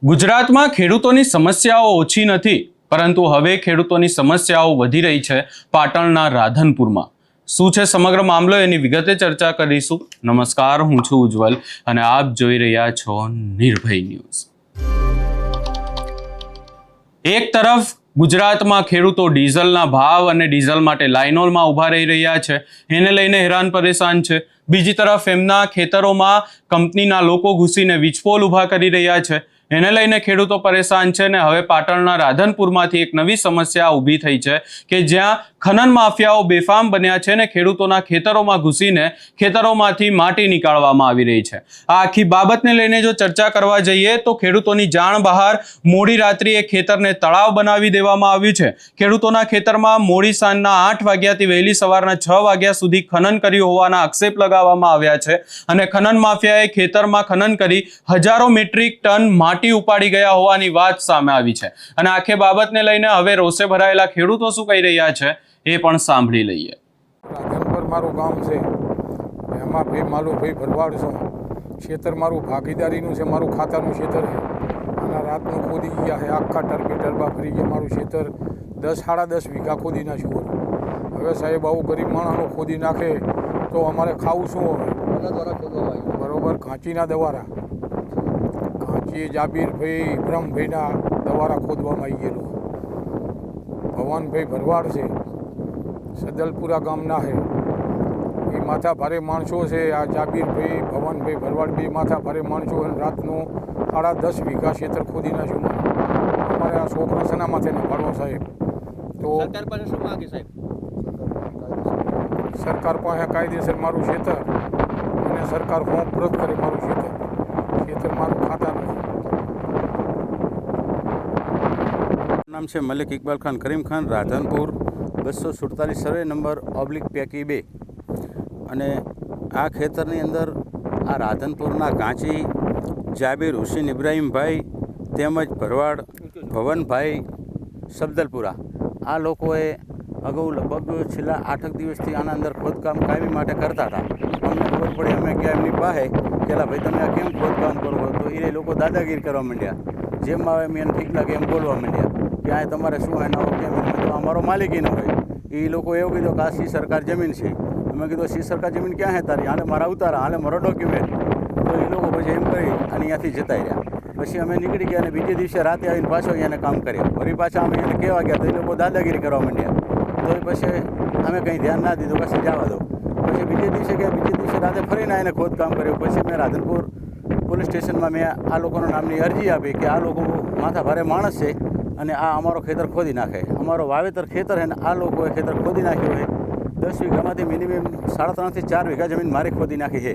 ગુજરાતમાં ખેડૂતોની સમસ્યાઓ ઓછી નથી, પરંતુ હવે ખેડૂતોની સમસ્યાઓ વધી રહી છે પાટણના રાધનપુરમાં. શું છે સમગ્ર મામલો, એની વિગતે ચર્ચા કરીશું. નમસ્કાર, હું છું ઉજ્જવલ અને આપ જોઈ રહ્યા છો નિર્ભય ન્યૂઝ. એક તરફ ગુજરાતમાં ખેડૂતો ડીઝલના ભાવ અને ડીઝલ માટે લાઇનોમાં ઊભા રહી રહ્યા છે, એને લઈને હેરાન પરેશાન છે. બીજી તરફ એમના ખેતરોમાં કંપનીના લોકો ઘૂસીને વીજપોલ ઊભા કરી રહ્યા છે, એને લઈને ખેડૂતો પરેશાન છે. ને હવે પાટણના રાધનપુરમાંથી એક નવી સમસ્યા ઊભી થઈ છે કે જ્યાં ખનન માફિયાઓ બેફામ બન્યા છે ને ખેડૂતોના ખેતરોમાં ઘૂસીને ખેતરોમાંથી માટી નીકાળવામાં આવી રહી છે. આ આખી બાબતને લઈને જો ચર્ચા કરવા જઈએ તો ખેડૂતોની જાણ બહાર મોડી રાત્રિએ ખેતરને તળાવ બનાવી દેવામાં આવ્યું છે. ખેડૂતોના ખેતરમાં મોડી સાંજના 8 વાગ્યાથી વહેલી સવારના 6 વાગ્યા સુધી ખનન કર્યું હોવાના આક્ષેપ લગાવવામાં આવ્યા છે અને ખનન માફિયાએ ખેતરમાં ખનન કરી હજારો મેટ્રિક ટન માટી ઉપાડી ગયા હોવાની વાત સામે આવી છે. અને આખી બાબતને લઈને હવે રોષે ભરાયેલા ખેડૂતો શું કહી રહ્યા છે એ પણ સાંભળી લઈએ. રાધનપુર મારું ગામ છે, એમાં ભાઈ મારું ભાઈ ભરવાડ છું. ખેતર મારું ભાગીદારીનું છે, મારું ખાતાનું ખેતર છે. અને રાતનું ખોદી ગયા છે, આખા ટરબા ફરી ગયા. મારું ખેતર 10-10.5 વીઘા ખોદી નાખ્યું. હવે સાહેબ આવું ગરીબ માણસનું ખોદી નાખે તો અમારે ખાવું શું હવે? દ્વારા ખોદવા બરોબર, ઘાંચીના દવારા, ઘાંચી જાબીરભાઈ બ્રહ્મભાઈના દવારા ખોદવામાં આવી ગયેલું. ભવનભાઈ ભરવાડ છે, સદલપુરા ગામના છે. એ માથા ભારે માણસો છે. આ જાબીરભાઈ ભવનભાઈ ભરવાડ બે માથા ભારે માણસો. અને રાતનું 10.5 વીઘા ખેતર ખોદી નાખ્યું. અમારે આ છોકરા સનામાં થઈને ભણો સાહેબ. તો સરકાર પાસે શું માગે સાહેબ? સરકાર પાસે કાયદેસર મારું ખેતર અને સરકાર ફોર્મ પરત કરે મારું ખેતર મારું ખાતા નથી. નામ છે મલિક ઇકબાલ ખાન કરીમ ખાન, રાધનપુર 247 સર્વે નંબર /પેકી 2. અને આ ખેતરની અંદર આ રાધનપુરના ગાંચી જાબીર હુસેન ઇબ્રાહીમભાઈ તેમજ ભરવાડ ભવનભાઈ સબદલપુરા, આ લોકોએ અગાઉ લગભગ છેલ્લા 8 દિવસથી આના અંદર ખોદકામ કાયમી માટે કરતા હતા. અમને ખબર પડી, અમે ગયા એમની પાસે પેલા ભાઈ તમે આ કેમ ખોદકામ કરો? તો એ લોકો દાદાગીરી કરવા માંડ્યા. જેમ આવે એમ એને ઠીક લાગે એમ બોલવા માંડ્યા કે આ તમારે શું એના કેમ? તો અમારો માલિકીનો હોય. એ લોકો એવું કીધું કે આ સી સરકાર જમીન છે. અમે કીધું સી સરકાર જમીન ક્યાં છે તારી? હાલે મારા ઉતારા, હાલે મારો ડોક્યુમેન્ટ. તો એ લોકો પછી એમ કરી અને અહીંયાથી જતા રહ્યા. પછી અમે નીકળી ગયા અને બીજે દિવસે રાતે આવીને પાછો એને કામ કર્યા. વળી પાછા અમે એને કહેવા ગયા તો એ લોકો દાદાગીરી કરવા માંડ્યા. તો એ પછી અમે કંઈ ધ્યાન ના દીધું, પછી જવા દો. પછી બીજે દિવસે રાતે ફરીને એને ખોદકામ કર્યું. પછી મેં રાધનપુર પોલીસ સ્ટેશનમાં મેં આ લોકોના નામની અરજી આપી કે આ લોકો માથા ભારે માણસ છે અને આ અમારો ખેતર ખોદી નાખે. અમારો વાવેતર ખેતર છે ને આ લોકોએ ખેતર ખોદી નાખ્યું હોય. 10 વીઘામાંથી મિનિમમ 3.5 થી 4 વીઘા જમીન મારી ખોદી નાખી છે.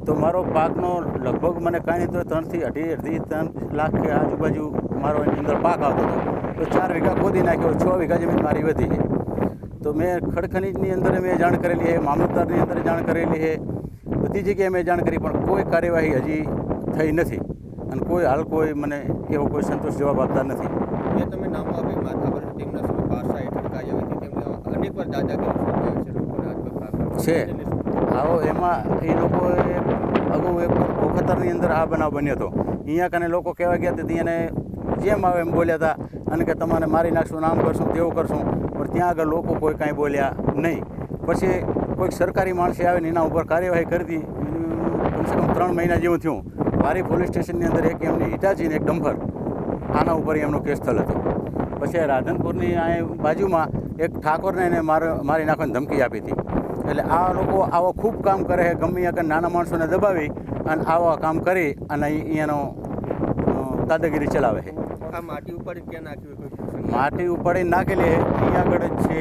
તો મારો પાકનો લગભગ મને કાંઈ નહીં તો 3 થી અઢી 3 લાખ કે આજુબાજુ મારો એની અંદર પાક આવતો હતો. તો 4 વીઘા ખોદી નાખ્યો, 6 વીઘા જમીન મારી વધી છે. તો મેં ખડખનીજની અંદર મેં જાણ કરેલી છે, મામલતદારની અંદર જાણ કરેલી છે, બધી જગ્યાએ મેં જાણ કરી, પણ કોઈ કાર્યવાહી હજી થઈ નથી. અને કોઈ મને એવો કોઈ સંતોષ જવાબ આપતા નથી. જે તમે નામો આપી માથાભર તેમના સમય પાસા હેઠળ કાર્યવાહી હતી, તેમને અનેકવાર દાદાગીરી છે. આવો એમાં એ લોકોએ અગાઉ એક ખતરની અંદર આ બનાવ બન્યો હતો. અહીંયા કને લોકો કહેવા ગયા હતા, ત્યાં જેમ આવે એમ બોલ્યા હતા અને કે તમારે મારી નાખશું, નામ કરશું, તેવું કરશું. પણ ત્યાં આગળ લોકો કોઈ કાંઈ બોલ્યા નહીં. પછી કોઈક સરકારી માણસે આવીને એના ઉપર કાર્યવાહી કરી. કમસે કમ 3 મહિના જેવું થયું. વારી પોલીસ સ્ટેશનની અંદર એક એમની હિટાચીને એક ડમ્ફર, આના ઉપર એમનો કેસ થયેલો હતો. પછી રાધનપુરની આ બાજુમાં એક ઠાકોરને એને મારી નાખવાની ધમકી આપી હતી. એટલે આ લોકો આવો ખૂબ કામ કરે છે, ગમે ત્યાં નાના માણસોને દબાવી અને આવા કામ કરી અને અહીંયાનો દાદાગીરી ચલાવે છે. આ માટી ઉપાડી ક્યાં નાખ્યું? માટી ઉપાડીને નાખેલી છે અહીંયા આગળ જ છે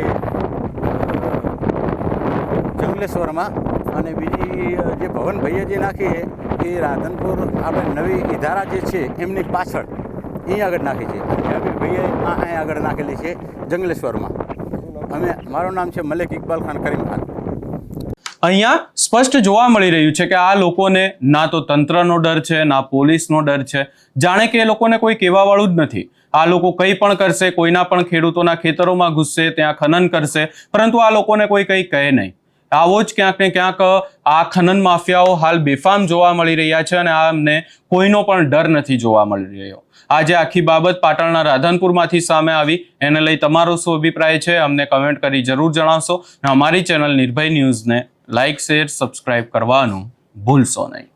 જંગલેશ્વરમાં. અને બીજી જે ભવનભાઈએ જે નાખી છે એ રાધનપુર આપણે નવી ઇધારા જે છે એમની પાછળ અહીંયા આગળ નાખી છે. જાબીરભાઈએ અહીંયા આગળ નાખેલી છે જંગલેશ્વરમાં. મારું નામ છે મલિક ઇકબાલ ખાન કરીમ ખાન. અહીંયા સ્પષ્ટ જોવા મળી રહ્યું છે કે આ લોકોને ના તો તંત્રનો ડર છે, ના પોલીસનો ડર છે. જાણે કે એ લોકોને કોઈ કહેવાવાળું જ નથી. આ લોકો કંઈ પણ કરશે, કોઈના પણ ખેડૂતોના ખેતરોમાં ઘૂસશે, ત્યાં ખનન કરશે, પરંતુ આ લોકોને કોઈ કંઈ કહે નહીં. આવો જ ક્યાંક ને ક્યાંક આ ખનન માફિયાઓ હાલ બેફામ જોવા મળી રહ્યા છે અને અમને કોઈનો પણ ડર નથી જોવા મળી રહ્યો. આજે આખી બાબત પાટણના રાધનપુરમાંથી સામે આવી, એને લઈ તમારો શું અભિપ્રાય છે અમને કમેન્ટ કરી જરૂર જણાવશો. અને અમારી ચેનલ નિર્ભય ન્યૂઝને લાઇક, શેર, સબસ્ક્રાઇબ કરવાનું ભૂલશો નહીં.